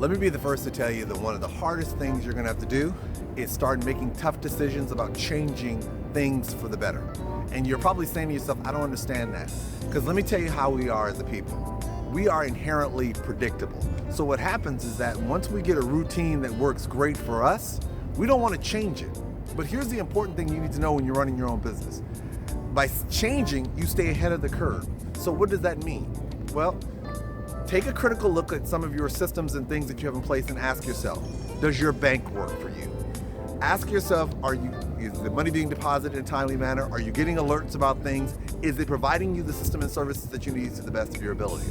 Let me be the first to tell you that one of the hardest things you're gonna have to do is start making tough decisions about changing things for the better. And you're probably saying to yourself, I don't understand that. Because let me tell you how we are as a people. We are inherently predictable. So what happens is that once we get a routine that works great for us, we don't want to change it. But here's the important thing you need to know when you're running your own business. By changing, you stay ahead of the curve. So what does that mean? Well, take a critical look at some of your systems and things that you have in place and ask yourself, does your bank work for you? Ask yourself, is the money being deposited in a timely manner? Are you getting alerts about things? Is it providing you the system and services that you need to the best of your ability?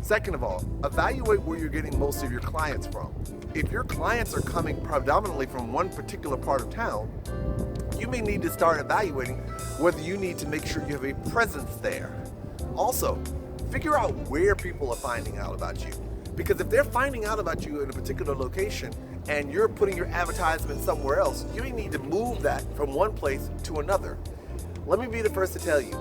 Second of all, evaluate where you're getting most of your clients from. If your clients are coming predominantly from one particular part of town, you may need to start evaluating whether you need to make sure you have a presence there. Also, figure out where people are finding out about you. Because if they're finding out about you in a particular location and you're putting your advertisement somewhere else, you may need to move that from one place to another. Let me be the first to tell you,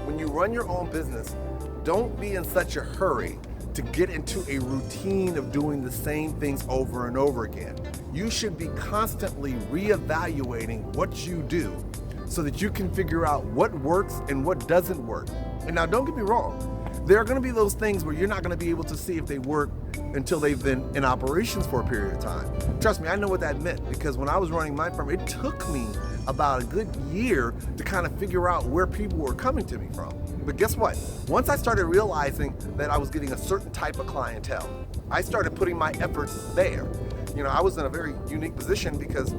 when you run your own business, don't be in such a hurry to get into a routine of doing the same things over and over again. You should be constantly reevaluating what you do so that you can figure out what works and what doesn't work. And now don't get me wrong, there are going to be those things where you're not going to be able to see if they work until they've been in operations for a period of time. Trust me, I know what that meant, because when I was running my firm, it took me about a good year to kind of figure out where people were coming to me from. But guess what? Once I started realizing that I was getting a certain type of clientele, I started putting my efforts there. You know, I was in a very unique position because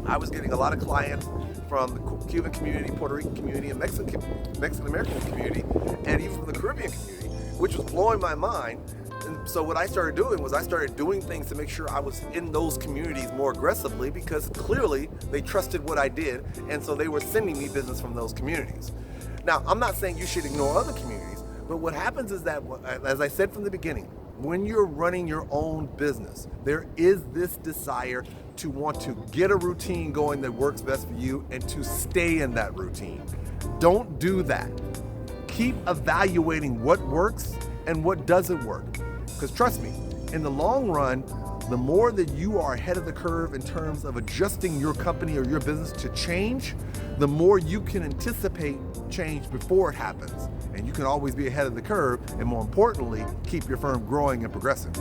I was getting a lot of clients from the Cuban community, Puerto Rican community, and Mexican-American community, and even from the Caribbean community, which was blowing my mind. And so what I started doing was I started doing things to make sure I was in those communities more aggressively, because clearly they trusted what I did, and so they were sending me business from those communities. Now, I'm not saying you should ignore other communities, but what happens is that, as I said from the beginning, when you're running your own business, there is this desire to want to get a routine going that works best for you and to stay in that routine. Don't do that. Keep evaluating what works and what doesn't work. Because trust me, in the long run, the more that you are ahead of the curve in terms of adjusting your company or your business to change, the more you can anticipate change before it happens. And you can always be ahead of the curve, and more importantly, keep your firm growing and progressing.